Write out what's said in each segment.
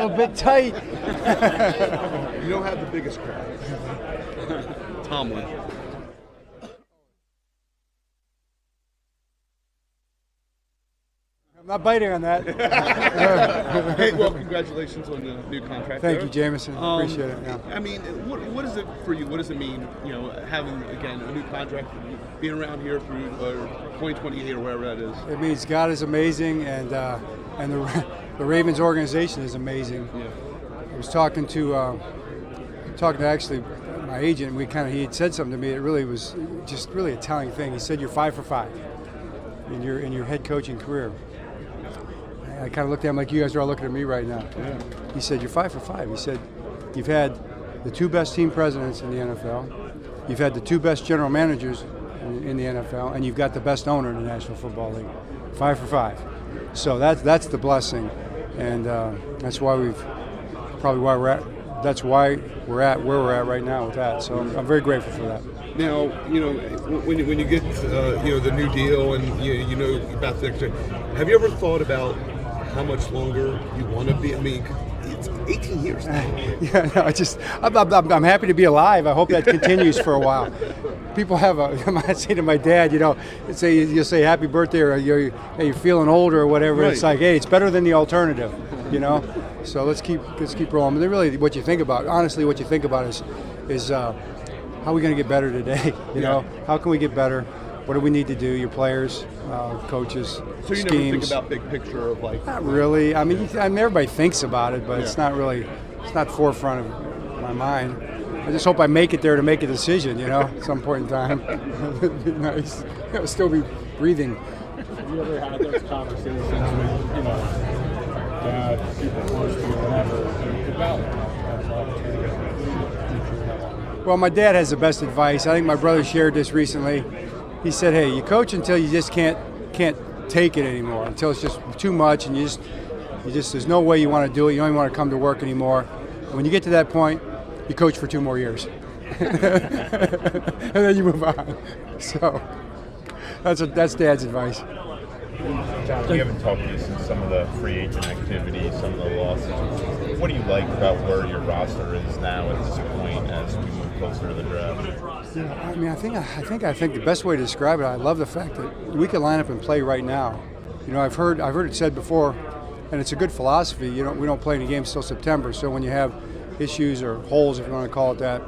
little bit tight. You don't have the biggest crowd. Tomlin. I'm not biting on that. Hey, well, congratulations on the new contract. Thank you, Jameson. Appreciate it. Yeah. I mean, what is it for you? What does it mean, having, again, a new contract, being around here through 2028 or wherever that is? It means God is amazing, and the Ravens organization is amazing. Yeah. I was talking to actually my agent, and he had said something to me. It really was just really a telling thing. He said, "You're 5 for 5 in your head coaching career." I kind of looked at him like you guys are all looking at me right now. Yeah. He said, "You're 5 for 5." He said, "You've had the 2 best team presidents in the NFL. You've had the 2 best general managers in the NFL, and you've got the best owner in the National Football League. 5 for 5." So that's the blessing, and that's why that's why we're at where we're at right now with that. So I'm very grateful for that. Now, when you get the new deal and you know about the extra, have you ever thought about how much longer you want to be? I mean, it's 18 years now. Yeah, no, I'm happy to be alive. I hope that continues for a while. People I say to my dad, you'll say happy birthday or you're feeling older or whatever. Right. It's like, hey, it's better than the alternative, So let's keep rolling. But really, what you think about, honestly, is how are we going to get better today? How can we get better? What do we need to do? Your players, coaches, so you schemes. never think about big picture of like. Not really. I mean, everybody thinks about it, but it's not really. It's not forefront of my mind. I just hope I make it there to make a decision. At some point in time. It'd be nice. I'll still be breathing. Have you ever had those conversations with dad, people close to you, whatever, about? Well, my dad has the best advice. I think my brother shared this recently. He said, "Hey, you coach until you just can't take it anymore, until it's just too much, and you just there's no way you want to do it. You don't even want to come to work anymore. And when you get to that point, you coach for 2 more years, and then you move on." So that's Dad's advice. John, we haven't talked to you since some of the free agent activity, some of the losses. What do you like about where your roster is now at this point as we move closer to the draft? Yeah, I mean, I think the best way to describe it, I love the fact that we can line up and play right now. I've heard it said before, and it's a good philosophy. We don't play any games till September, so when you have issues or holes, if you want to call it that,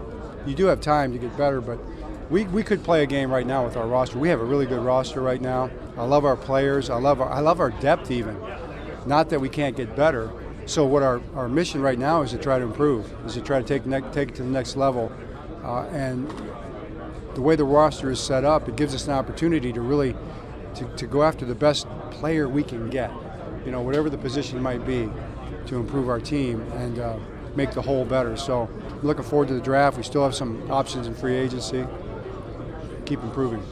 you do have time to get better. But we could play a game right now with our roster. We have a really good roster right now. I love our players. I love our depth even. Not that we can't get better. So what our mission right now is to try to improve, is to try to take it to the next level. And the way the roster is set up, it gives us an opportunity to really to go after the best player we can get, whatever the position might be, to improve our team and make the whole better. So I'm looking forward to the draft. We still have some options in free agency. Keep improving.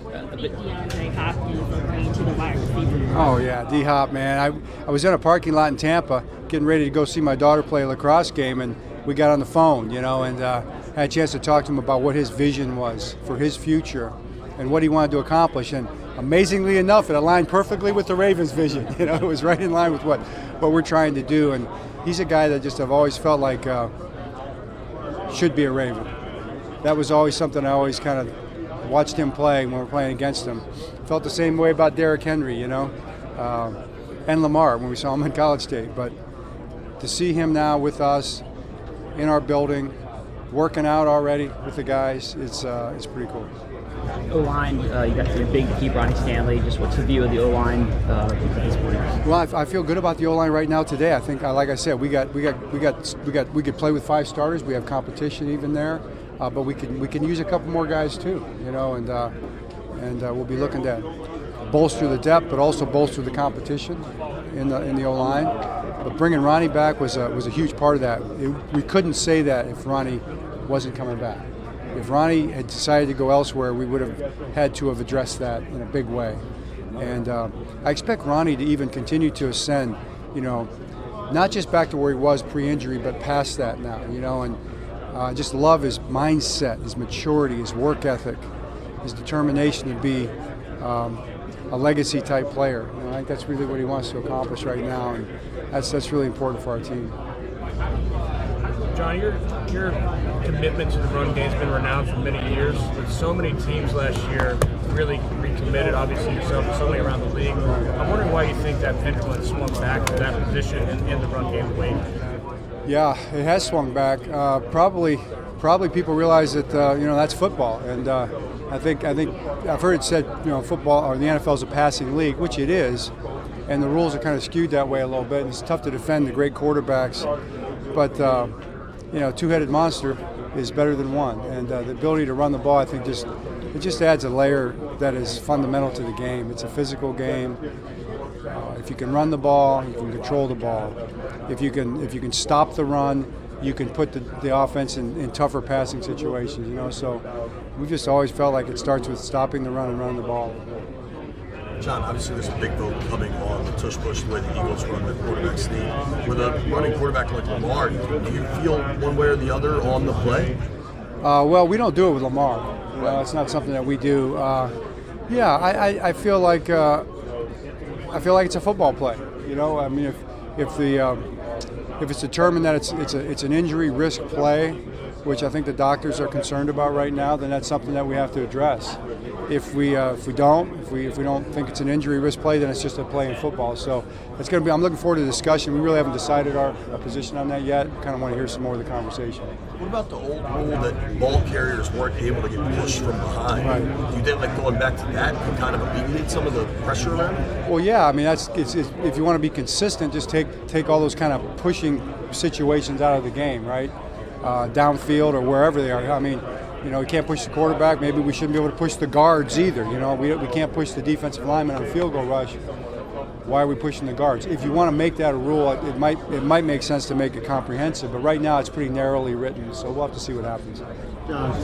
DeAndre Hopkins to the wide receiver. Oh yeah, D-Hop, man. I was in a parking lot in Tampa getting ready to go see my daughter play a lacrosse game, and we got on the phone, and had a chance to talk to him about what his vision was for his future and what he wanted to accomplish. And amazingly enough, it aligned perfectly with the Ravens' vision. It was right in line with what we're trying to do. And he's a guy that just I've always felt like should be a Raven. That was always something I always kind of watched him play when we're playing against him. Felt the same way about Derrick Henry, and Lamar when we saw him in College State. But to see him now with us in our building, working out already with the guys, it's pretty cool. O-line, you got your big keep Ronnie Stanley. Just what's the view of the O-line at this point? Well, I feel good about the O-line right now today. I think, like I said, we could play with 5 starters. We have competition even there, but we can use a couple more guys too, and we'll be looking to bolster the depth, but also bolster the competition in the O-line. But bringing Ronnie back was a huge part of that. We couldn't say that if Ronnie wasn't coming back. If Ronnie had decided to go elsewhere, we would have had to have addressed that in a big way. And I expect Ronnie to even continue to ascend, not just back to where he was pre-injury, but past that now, and I just love his mindset, his maturity, his work ethic, his determination to be a legacy-type player. I think that's really what he wants to accomplish right now, and that's really important for our team. John, your commitment to the run game has been renowned for many years. With so many teams last year really recommitted, obviously yourself and so many around the league. I'm wondering why you think that pendulum swung back to that position in the run game late. Yeah, it has swung back. Probably people realize that that's football, and I think I've heard it said football or the NFL is a passing league, which it is, and the rules are kind of skewed that way a little bit. And it's tough to defend the great quarterbacks, but two-headed monster is better than one, and the ability to run the ball, I think, just adds a layer that is fundamental to the game. It's a physical game. If you can run the ball, you can control the ball. If you can stop the run, you can put the offense in tougher passing situations. So we've just always felt like it starts with stopping the run and running the ball. John, obviously there's a big vote coming on the tush-push the way the Eagles run the quarterback sneak. With a running quarterback like Lamar, do you feel one way or the other on the play? Well, we don't do it with Lamar. It's not something that we do. I feel like it's a football play. I mean, if it's determined that it's an injury risk play, which I think the doctors are concerned about right now, then that's something that we have to address. If we don't think it's an injury risk play, then it's just a play in football. So it's going to be. I'm looking forward to the discussion. We really haven't decided our position on that yet. Kind of want to hear some more of the conversation. What about the old rule that ball carriers weren't able to get pushed from behind? Right. Do you think going back to that can kind of alleviate some of the pressure around it? Well, yeah. I mean, it's if you want to be consistent, just take all those kind of pushing situations out of the game, right? Downfield or wherever they are. I mean, we can't push the quarterback. Maybe we shouldn't be able to push the guards either. We can't push the defensive lineman on a field goal rush. Why are we pushing the guards? If you want to make that a rule, it might make sense to make it comprehensive. But right now, it's pretty narrowly written. So we'll have to see what happens. John,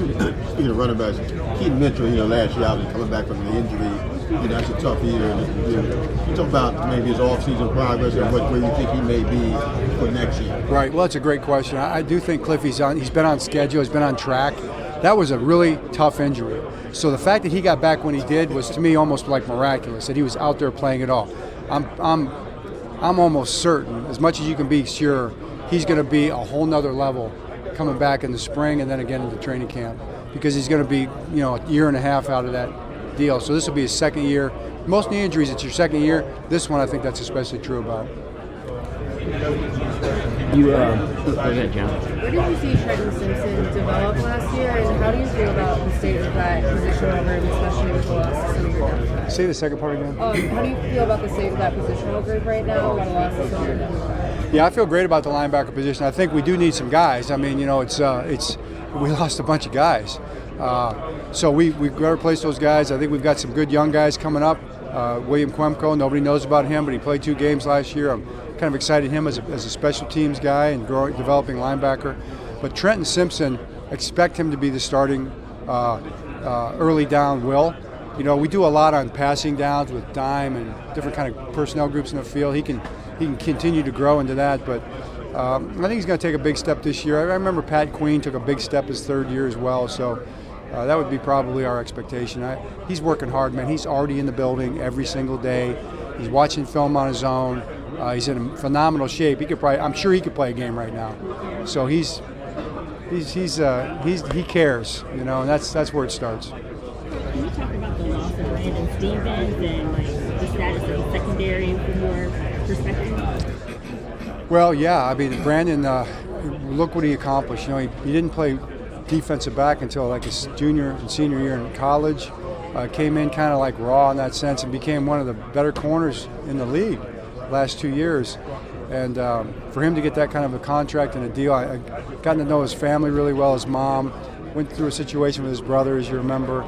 speaking of running backs, Keaton Mitchell, last year out and coming back from the injury, that's a tough year. You talk about maybe his off-season progress and where you think he may be for next year. Right. Well, that's a great question. I do think Cliff, he's been on schedule, he's been on track. That was a really tough injury. So the fact that he got back when he did was, to me, almost like miraculous, that he was out there playing it all. I'm almost certain, as much as you can be sure, he's going to be a whole nother level coming back in the spring and then again in the training camp, because he's going to be, a year and a half out of that deal. So this will be his second year. Most knee injuries, it's your second year. This one, I think that's especially true about. Go ahead, John. Where did you see Trenton Simpson develop last year, and how do you feel about the state of that positional group, especially with the loss of some of your depth guys? Say the second part again. How do you feel about the state of that positional group right now with the loss of some of your depth guys? Yeah, I feel great about the linebacker position. I think we do need some guys. I mean, we lost a bunch of guys. So we've got to replace those guys. I think we've got some good young guys coming up. William Quemco, nobody knows about him, but he played 2 games last year. I'm kind of excited him as a special teams guy and developing linebacker. But Trenton Simpson, expect him to be the starting early down will. We do a lot on passing downs with dime and different kind of personnel groups in the field. He can continue to grow into that, but I think he's going to take a big step this year. I remember Pat Queen took a big step his third year as well, so that would be probably our expectation. He's working hard, man. He's already in the building every single day. He's watching film on his own. He's in phenomenal shape. I'm sure he could play a game right now. So he cares, and that's where it starts. Can you talk about the loss of Brandon Stevens and the status of the secondary from your perspective? Well, yeah. I mean, Brandon, look what he accomplished. He didn't play defensive back until like his junior and senior year in college. Came in kind of like raw in that sense and became one of the better corners in the league last 2 years. And for him to get that kind of a contract and a deal, I got to know his family really well. His mom went through a situation with his brother, as you remember.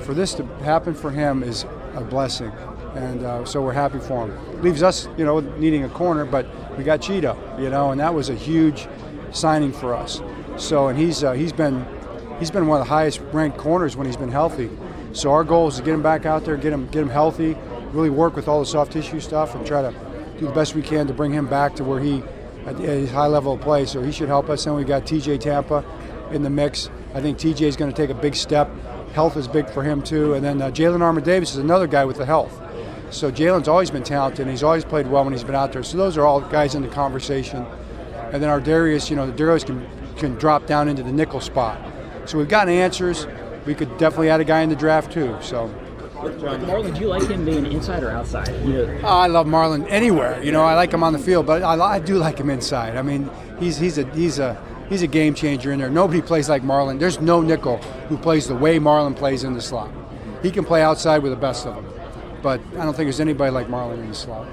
For this to happen for him is a blessing, and so we're happy for him. Leaves us, needing a corner, but we got Cheeto, and that was a huge signing for us. So, and he's been one of the highest ranked corners when he's been healthy. So our goal is to get him back out there, get him healthy, really work with all the soft tissue stuff, and try to do the best we can to bring him back to where he at his high level of play. So he should help us. And we got TJ Tampa in the mix. I think TJ is going to take a big step. Health is big for him too. And then Jalen Armour-Davis is another guy with the health. So Jalen's always been talented, and he's always played well when he's been out there. So those are all guys in the conversation. and then our Darius, Darius can drop down into the nickel spot. So we've gotten answers. We could definitely add a guy in the draft too. So. Marlon, do you like him being inside or outside? I love Marlon anywhere. I like him on the field, but I do like him inside. I mean, he's a game changer in there. Nobody plays like Marlon. There's no nickel who plays the way Marlon plays in the slot. He can play outside with the best of them, but I don't think there's anybody like Marlon in the slot.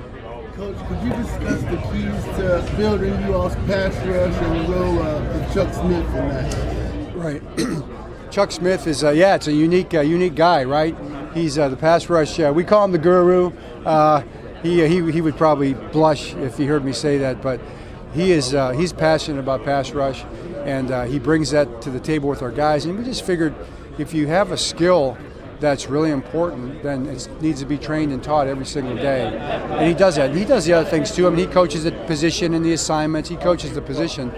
Coach, could you discuss the keys to building you all's pass rush and the role of Chuck Smith in that? Right. Chuck Smith is, it's a unique guy, right? He's the pass rush. We call him the guru. He would probably blush if he heard me say that, but he's passionate about pass rush, and he brings that to the table with our guys. And we just figured if you have a skill that's really important, then it needs to be trained and taught every single day. And he does that. And he does the other things too. I mean, he coaches the position and the assignments. He coaches the position,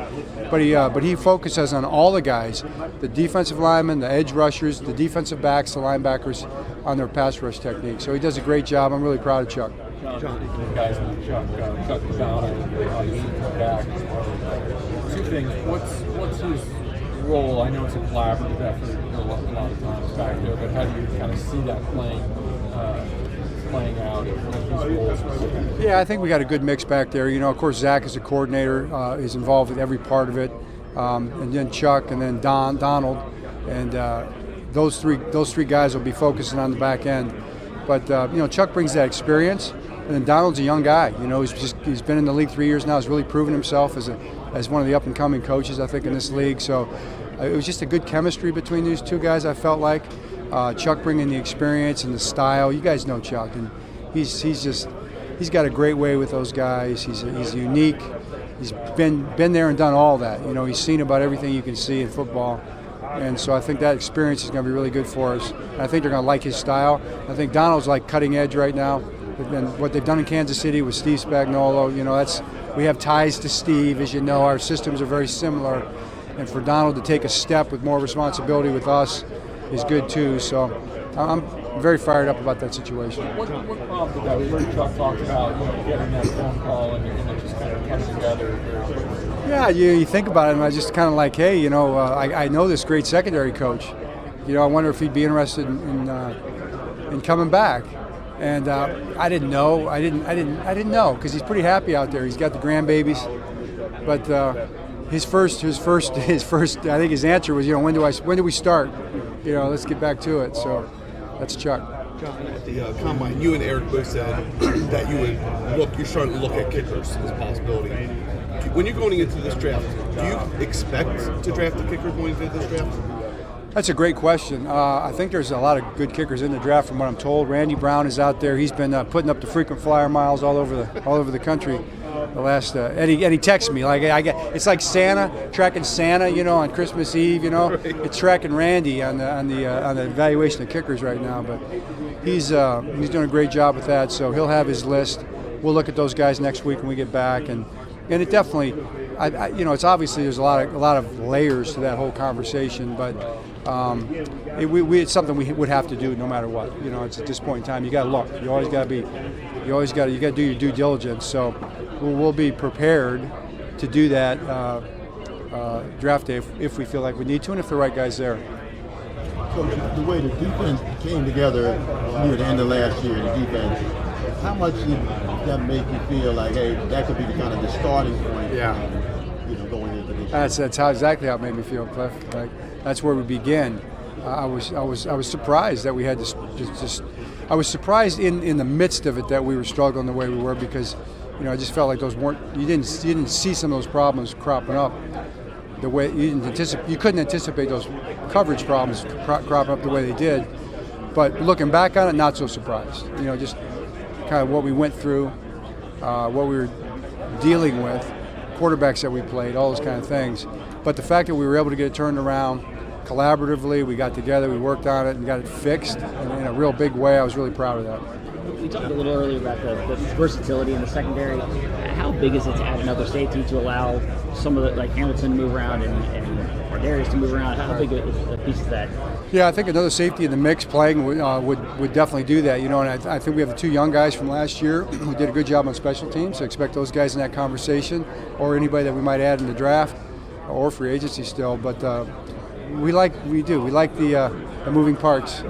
but he focuses on all the guys, the defensive linemen, the edge rushers, the defensive backs, the linebackers, on their pass rush technique. So he does a great job. I'm really proud of Chuck. John, guys, Chuck down back. Two things. What's his role? I know it's a collaborative effort a lot of times back there, but how do you kind of see that playing out? His role specifically? Yeah, I think we got a good mix back there. Of course, Zach is a coordinator, is involved with every part of it, and then Chuck, and then Donald, and those three guys will be focusing on the back end. But Chuck brings that experience, and then Donald's a young guy. He's been in the league 3 years now. He's really proven himself as one of the up and coming coaches, I think, in this league. So it was just a good chemistry between these two guys. I felt like Chuck bringing the experience and the style. You guys know Chuck, and he's got a great way with those guys. He's unique. He's been there and done all that. He's seen about everything you can see in football. And so I think that experience is going to be really good for us. And I think they're going to like his style. I think Donald's like cutting edge right now. And what they've done in Kansas City with Steve Spagnuolo, we have ties to Steve. As you know, our systems are very similar. And for Donald to take a step with more responsibility with us is good too. So I'm very fired up about that situation. What prompted that? We heard Chuck talk about getting that phone call and it just kind of coming together. Yeah, you think about it, and I just kind of like, hey, I know this great secondary coach. I wonder if he'd be interested in coming back. And I didn't know. I didn't know because he's pretty happy out there. He's got the grandbabies, but his first. I think his answer was, when do we start? Let's get back to it. So that's Chuck. John, at the combine, you and Eric both said that you're starting to look at kickers as a possibility. When you're going into this draft, do you expect to draft a kicker going into this draft? That's a great question. I think there's a lot of good kickers in the draft, from what I'm told. Randy Brown is out there. He's been putting up the frequent flyer miles all over the country. The last Eddie texts me it's like Santa tracking Santa, on Christmas Eve. It's tracking Randy on the evaluation of kickers right now. But he's doing a great job with that. So he'll have his list. We'll look at those guys next week when we get back, and it definitely, it's obviously there's a lot of layers to that whole conversation, but it's something we would have to do no matter what. It's at this point in time, you got to look. You always got to do your due diligence. So we'll be prepared to do that draft day if we feel like we need to, and if the right guy's there. Coach, the way the defense came together near the end of last year, the defense, how much did that make you feel like, hey, that could be the kind of the starting point? Yeah. Going into this. That's exactly how it made me feel, Cliff. That's where we begin. I was surprised that we had to I was surprised in the midst of it that we were struggling the way we were, because I just felt like those weren't. You didn't see some of those problems cropping up the way you couldn't anticipate those coverage problems cropping up the way they did. But looking back on it, not so surprised. Just kind of what we went through, what we were dealing with, quarterbacks that we played, all those kind of things. But the fact that we were able to get it turned around collaboratively, we got together, we worked on it and got it fixed in a real big way. I was really proud of that. We talked a little earlier about the versatility in the secondary. How big is it to add another safety to allow some of the, like Hamilton to move around and Darius to move around? How big a piece is that? Yeah, I think another safety in the mix playing would definitely do that. And I think we have the 2 young guys from last year who did a good job on special teams. So expect those guys in that conversation, or anybody that we might add in the draft or free agency still. But we like the moving parts.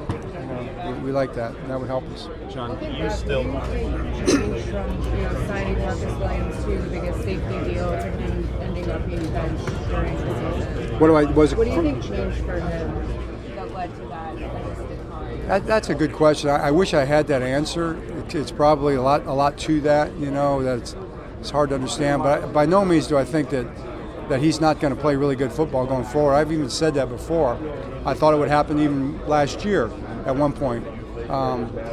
We like that. And that would help us. John, What you still. do you think changed from signing Marcus Williams to the biggest safety deal to him ending up being benched during the season? What do you think changed for him that led to that decline? That's a good question. I wish I had that answer. It's probably a lot to that. That it's hard to understand. But by no means do I think that he's not going to play really good football going forward. I've even said that before. I thought it would happen even last year at one point.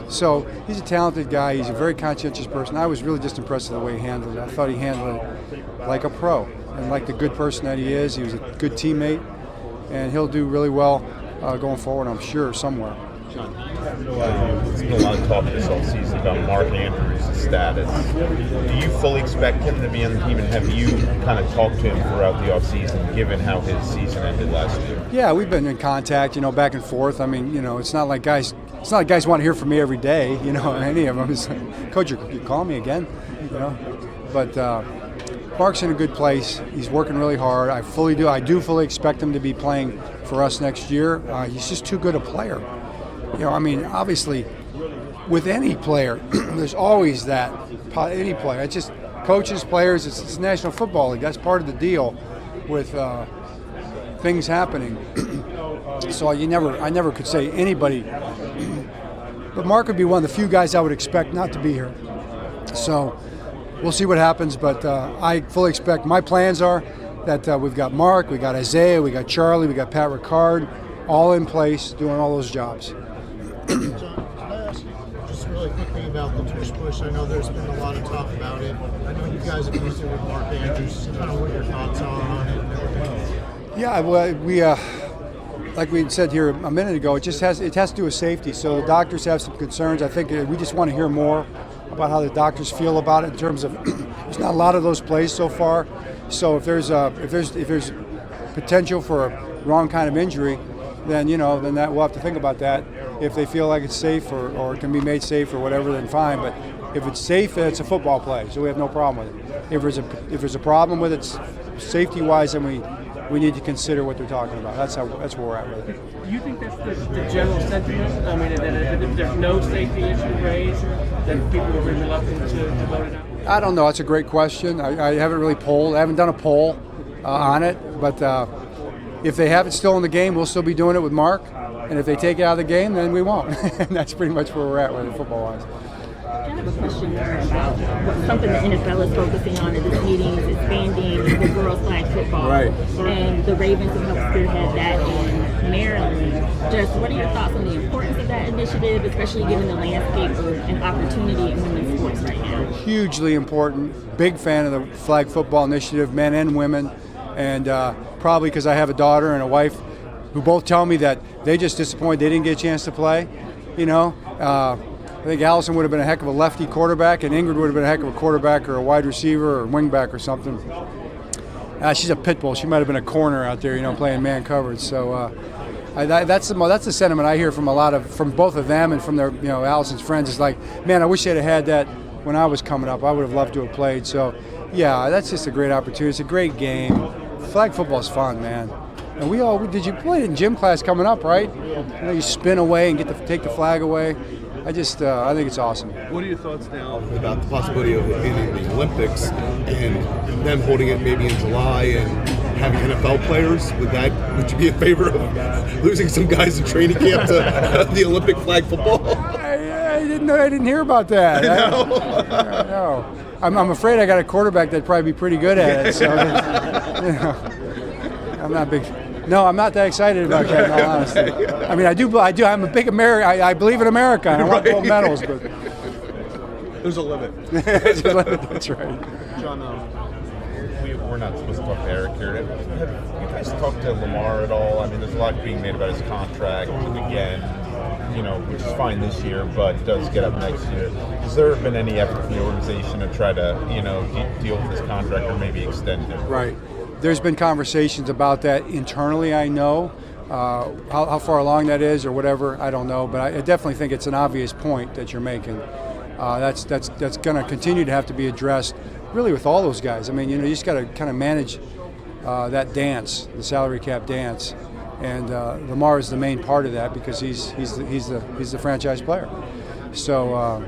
So he's a talented guy. He's a very conscientious person. I was really just impressed with the way he handled it. I thought he handled it like a pro and like the good person that he is. He was a good teammate, and he'll do really well going forward, I'm sure, somewhere. John, there's been a lot of talk this offseason about Mark Andrews' status. Do you fully expect him to be on the team, and have you kind of talked to him throughout the offseason, given how his season ended last year? Yeah, we've been in contact, back and forth. I mean, it's not like guys want to hear from me every day, any of them. It's like, Coach, you call me again, But Mark's in a good place. He's working really hard. I do fully expect him to be playing for us next year. He's just too good a player. Obviously, with any player, there's always that. Any player. It's just coaches, players. It's the National Football League. That's part of the deal with things happening. So I never could say anybody. But Mark would be one of the few guys I would expect not to be here. So we'll see what happens. But I fully expect. My plans are that we've got Mark, we got Isaiah, we got Charlie, we got Pat Ricard, all in place doing all those jobs. John, can I ask you just really quickly about the tush push? I know there's been a lot of talk about it. I know you guys have used it with Mark Andrews. Kind of what your thoughts are on it and everything. Yeah, well, we like we said here a minute ago, it has to do with safety. So the doctors have some concerns. I think we just want to hear more about how the doctors feel about it in terms of there's not a lot of those plays so far. So if there's potential for a wrong kind of injury, then that we'll have to think about that. If they feel like it's safe or it can be made safe or whatever, then fine. But if it's safe, it's a football play, so we have no problem with it. If there's a problem with it safety-wise, then we need to consider what they're talking about. That's where we're at with it. Do you think that's the general sentiment? I mean, that if there's no safety issue raised, then people will be reluctant to vote it out? I don't know. That's a great question. I haven't really polled. I haven't done a poll on it. But if they have it still in the game, we'll still be doing it with Mark. And if they take it out of the game, then we won't. And that's pretty much where we're at with it football-wise. I have a question there about something the NFL is focusing on in this meeting is expanding the girls' flag football. Right. And the Ravens have helped spearhead that in Maryland. Just what are your thoughts on the importance of that initiative, especially given the landscape and opportunity in women's sports right now? Hugely important. Big fan of the flag football initiative, men and women. And probably because I have a daughter and a wife who both tell me that they just disappointed they didn't get a chance to play. I think Allison would have been a heck of a lefty quarterback, and Ingrid would have been a heck of a quarterback or a wide receiver or wingback or something. She's a pit bull. She might have been a corner out there, playing man coverage. So that's the sentiment I hear from both of them and from their, Allison's friends. Is like, man, I wish they'd have had that when I was coming up. I would have loved to have played. So, yeah, that's just a great opportunity. It's a great game. Flag football's fun, man. And did you play it in gym class coming up, right? You spin away and get to take the flag away. I think it's awesome. What are your thoughts now about the possibility of it being in the Olympics and them holding it maybe in July and having NFL players? Would you be in favor of losing some guys in training camp to the Olympic flag football? I didn't hear about that. No. I'm afraid I got a quarterback that'd probably be pretty good at it. So, I'm not big. No, I'm not that excited about that, in all honesty. I mean, I do. I'm a big American. I believe in America. And I want gold medals, but there's a limit. There's a limit. That's right. John, we're not supposed to talk to Eric here. Have you guys talked to Lamar at all? I mean, there's a lot being made about his contract again, which is fine this year, but does get up next year. Has there been any effort from the organization to try to, deal with his contract or maybe extend it? Right. There's been conversations about that internally, I know, How far along that is or whatever, I don't know. But I definitely think it's an obvious point that you're making. That's going to continue to have to be addressed, really, with all those guys. I mean, you just got to kind of manage that dance, the salary cap dance, and Lamar is the main part of that because he's the franchise player. So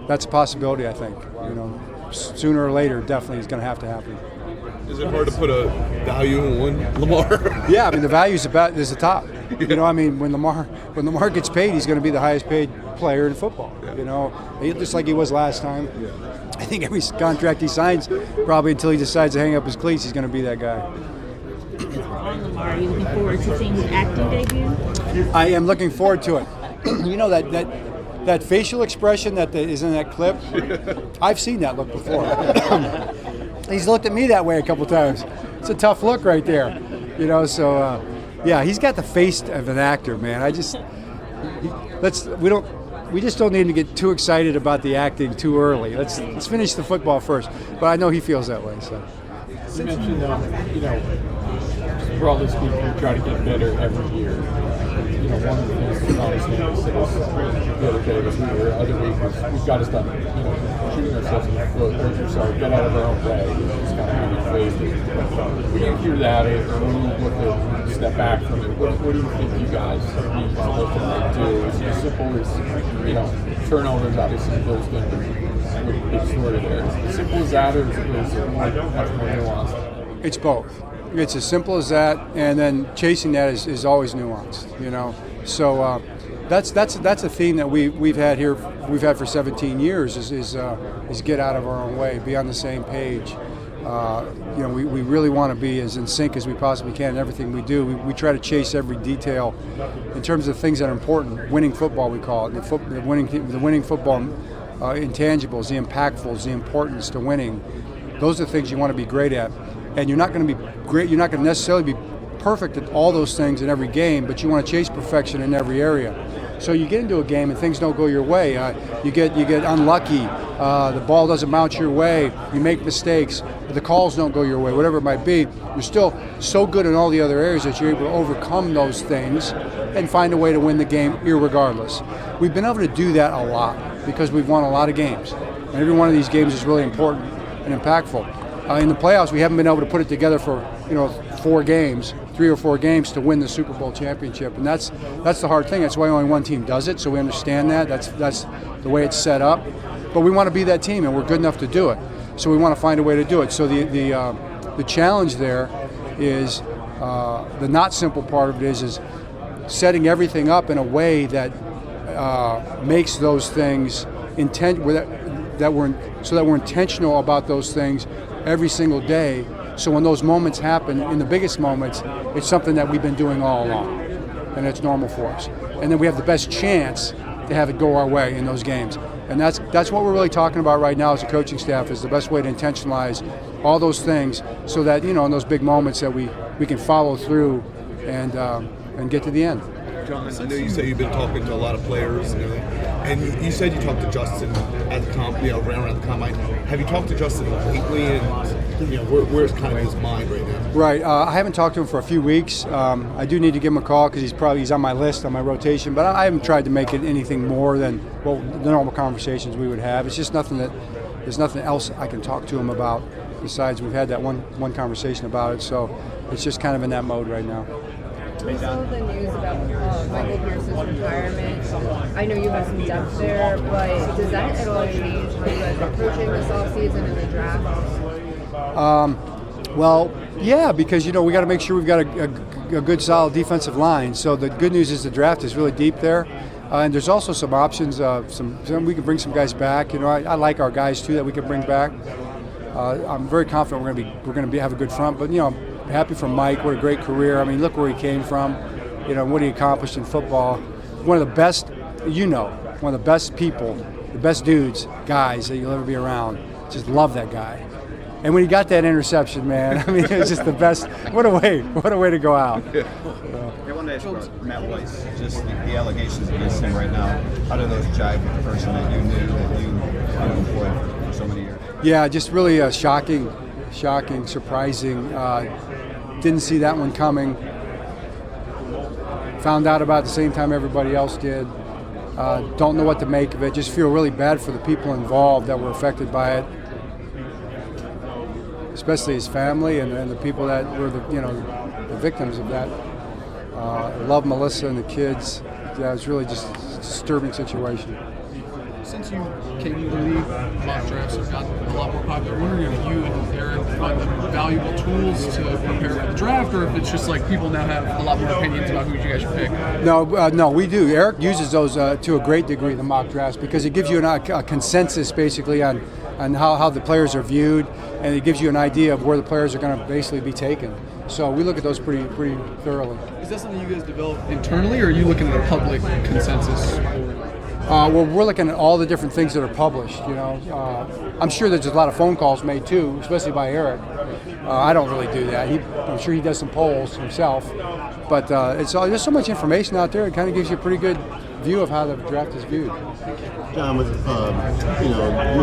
that's a possibility, I think. Sooner or later, definitely is going to have to happen. Is it hard to put a value in one Lamar? Yeah, I mean the value is the top. I mean when Lamar gets paid, he's going to be the highest paid player in football. Just like he was last time. I think every contract he signs, probably until he decides to hang up his cleats, he's going to be that guy. Lamar, are you looking forward to seeing his acting debut? I am looking forward to it. That facial expression that is in that clip, I've seen that look before. He's looked at me that way a couple times. It's a tough look right there, So, he's got the face of an actor, man. We just don't need to get too excited about the acting too early. Let's finish the football first. But I know he feels that way. So. You mentioned, broadly speaking, we try to get better every year. One of the things Ronnie Stanley said the other day was other week was we've got to stop, shooting ourselves in the foot. Get out of our own way. It's kind of how we phrased it. When you hear that, or when you look at step back from it, what do you think you guys need to look at do? Is it as simple as turnovers? Obviously, those going to be a big story there. Is it as simple as that, or is it much more nuanced? It's both. It's as simple as that, and then chasing that is always nuanced, So that's a theme that we've had here. We've had for 17 years is get out of our own way, be on the same page. We really want to be as in sync as we possibly can in everything we do. We try to chase every detail in terms of things that are important. Winning football, we call it. The winning football intangibles, the impactfuls, the importance to winning. Those are the things you want to be great at. And you're not going to be great. You're not going to necessarily be perfect at all those things in every game, but you want to chase perfection in every area. So you get into a game and things don't go your way. You get unlucky. The ball doesn't bounce your way. You make mistakes. The calls don't go your way. Whatever it might be, you're still so good in all the other areas that you're able to overcome those things and find a way to win the game irregardless. We've been able to do that a lot because we've won a lot of games, and every one of these games is really important and impactful. In the playoffs, we haven't been able to put it together for 3 or 4 games to win the Super Bowl championship, and that's the hard thing. That's why only one team does it. So we understand that. That's the way it's set up. But we want to be that team, and we're good enough to do it. So we want to find a way to do it. So the challenge there is the not simple part of it is setting everything up in a way that makes those things that we're intentional about those things every single day, so when those moments happen, in the biggest moments, it's something that we've been doing all along, and it's normal for us. And then we have the best chance to have it go our way in those games. And that's what we're really talking about right now as a coaching staff, is the best way to intentionalize all those things so that, in those big moments that we can follow through and get to the end. John, I know you say you've been talking to a lot of players and everything, and you said you talked to Justin at the around the combine. Have you talked to Justin lately, and where's kind of his mind right now? Right, I haven't talked to him for a few weeks. I do need to give him a call because he's on my list, on my rotation, but I haven't tried to make it anything more than the normal conversations we would have. It's just there's nothing else I can talk to him about besides we've had that one conversation about it, so it's just kind of in that mode right now. We saw the news about Michael Pierce's retirement. I know you have some depth there, but does that at all change how you guys are approaching this offseason and the draft? Well, yeah, because we got to make sure we've got a good, solid defensive line. So the good news is the draft is really deep there, and there's also some options. We can bring some guys back. I like our guys too that we can bring back. I'm very confident we're going to have a good front, but happy for Mike. What a great career. I mean, look where he came from, what he accomplished in football. One of the best, one of the best people, the best guys that you'll ever be around. Just love that guy. And when he got that interception, man, I mean, it was just the best. What a way to go out. I wanted to ask about Matt Weiss, just the allegations against him right now. How do those jive with the person that you knew, that you employed for so many years? Yeah, just really shocking, surprising. Didn't see that one coming. Found out about it at the same time everybody else did. Don't know what to make of it. Just feel really bad for the people involved that were affected by it, especially his family and the people that were the victims of that. Love Melissa and the kids. Yeah, it's really just a disturbing situation. Since you came into the league, mock drafts have gotten a lot more popular. I'm wondering if you and Aaron find them valuable tools to prepare for the draft, or if it's just like people now have a lot more opinions about who you guys should pick. No, we do. Eric uses those to a great degree, the mock drafts, because it gives you a consensus basically on how the players are viewed, and it gives you an idea of where the players are going to basically be taken. So we look at those pretty thoroughly. Is that something you guys develop internally, or are you looking at a public consensus? Well, we're looking at all the different things that are published. I'm sure there's a lot of phone calls made too, especially by Eric. I don't really do that. I'm sure he does some polls himself, but there's so much information out there. It kind of gives you a pretty good view of how the draft is viewed. John, you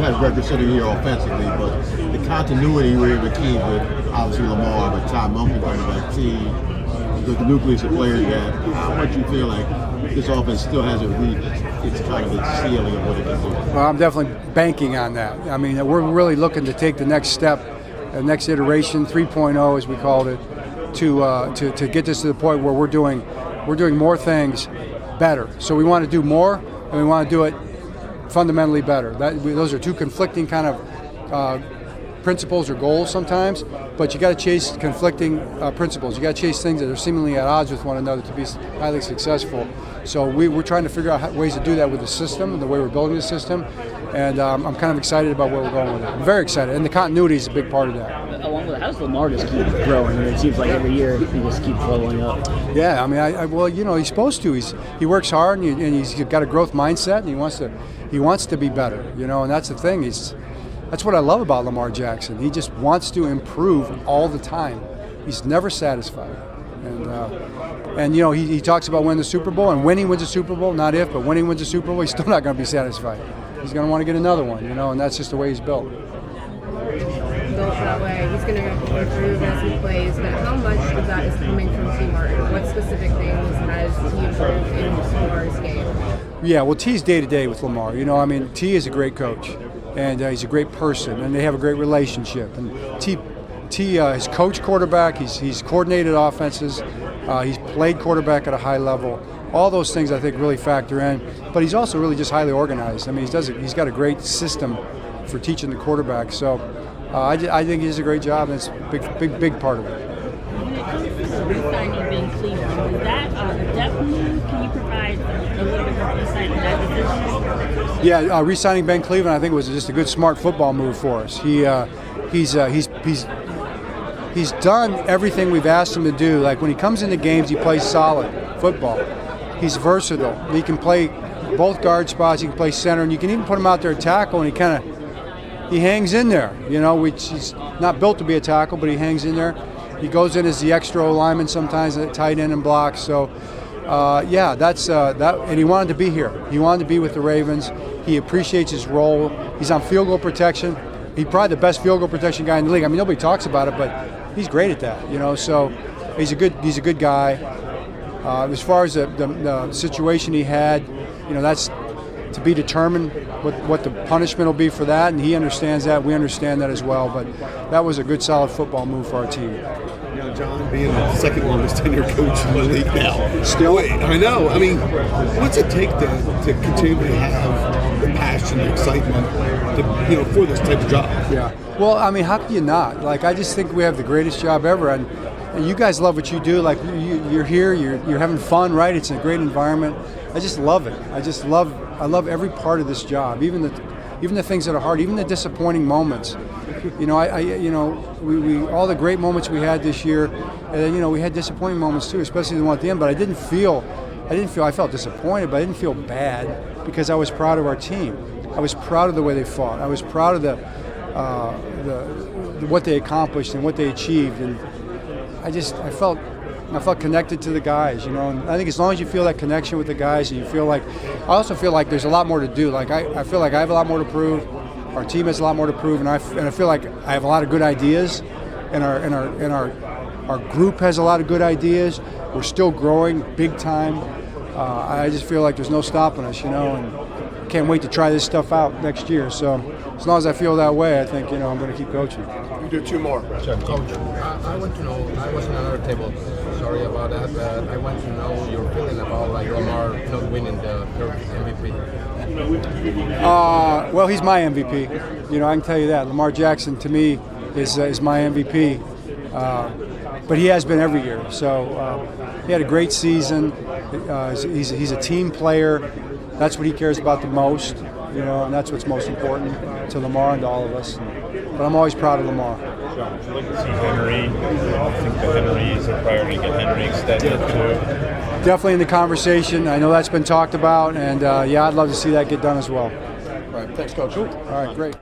had record setting here offensively, but the continuity you were able to keep with obviously Lamar, but Ty Monkey running back team, the nucleus of players that, how much you feel like this offense still hasn't reached its kind of its ceiling of what it can do? Well, I'm definitely banking on that. I mean, we're really looking to take the next step, the next iteration, 3.0 as we called it, to get this to the point where we're doing more things better. So we want to do more, and we want to do it fundamentally better. Those are two conflicting kind of principles or goals sometimes, but you got to chase conflicting principles. You got to chase things that are seemingly at odds with one another to be highly successful. So we're trying to figure out ways to do that with the system and the way we're building the system, and I'm kind of excited about where we're going with it. I'm very excited, and the continuity is a big part of that. Along with it, how does Lamar just keep growing? It seems like every year he just keeps leveling up. Yeah, I mean, well, he's supposed to. He works hard, and he's got a growth mindset, and he wants to be better. And that's the thing. That's what I love about Lamar Jackson. He just wants to improve all the time. He's never satisfied. And he talks about winning the Super Bowl, and when he wins the Super Bowl, not if, but when he wins the Super Bowl, he's still not going to be satisfied. He's going to want to get another one, and that's just the way he's built. Built that way. He's going to improve as he plays, but how much of that is coming from T. Martin? What specific things has he improved in Lamar's game? Yeah, well, T's day-to-day with Lamar. T is a great coach, and he's a great person, and they have a great relationship. And T has coached quarterback. He's coordinated offenses. He's played quarterback at a high level. All those things I think really factor in. But he's also really just highly organized. I mean, he's got a great system for teaching the quarterback. So I think he does a great job, and it's a big part of it. When it comes to re-signing Ben Cleveland, is that a depth move? Can you provide a little bit more insight into that decision? Yeah, re-signing Ben Cleveland I think was just a good, smart football move for us. He's done everything we've asked him to do. Like when he comes into games, he plays solid football. He's versatile. He can play both guard spots. He can play center, and you can even put him out there at tackle, and he hangs in there. Which he's not built to be a tackle, but he hangs in there. He goes in as the extra lineman sometimes at tight end and blocks. So, that's that. And he wanted to be here. He wanted to be with the Ravens. He appreciates his role. He's on field goal protection. He's probably the best field goal protection guy in the league. I mean, nobody talks about it, but he's great at that. So he's a good guy. As far as the situation he had, that's to be determined what the punishment will be for that, and he understands that. We understand that as well. But that was a good, solid football move for our team. John, being the second longest tenured coach in the league now, still, I know. I mean, what's it take to continue to have the passion, the excitement, for this type of job? Yeah. Well, I mean, how could you not? Like, I just think we have the greatest job ever, and you guys love what you do. Like, you're here, you're having fun, right? It's a great environment. I just love it. I love every part of this job, even the things that are hard, even the disappointing moments. We all the great moments we had this year, and we had disappointing moments too, especially the one at the end. But I felt disappointed, but I didn't feel bad because I was proud of our team. I was proud of the way they fought. I was proud of the what they accomplished and what they achieved, and I felt connected to the guys, And I think as long as you feel that connection with the guys, and I also feel like there's a lot more to do. Like I feel like I have a lot more to prove. Our team has a lot more to prove, and I feel like I have a lot of good ideas in our Our group has a lot of good ideas. We're still growing big time. I just feel like there's no stopping us, and can't wait to try this stuff out next year. So as long as I feel that way, I think, I'm going to keep coaching. You do two more. Coach, I want to know, I was on another table, sorry about that, but I want to know your feeling about Lamar not winning the MVP. Well, he's my MVP. I can tell you that. Lamar Jackson, to me, is my MVP. But he has been every year. So he had a great season. He's a team player. That's what he cares about the most, and that's what's most important to Lamar and to all of us. But I'm always proud of Lamar. John, would you like to see Henry? I think that Henry is a priority to get Henry extended too. Definitely in the conversation. I know that's been talked about, and I'd love to see that get done as well. All right, thanks, Coach. All right, great.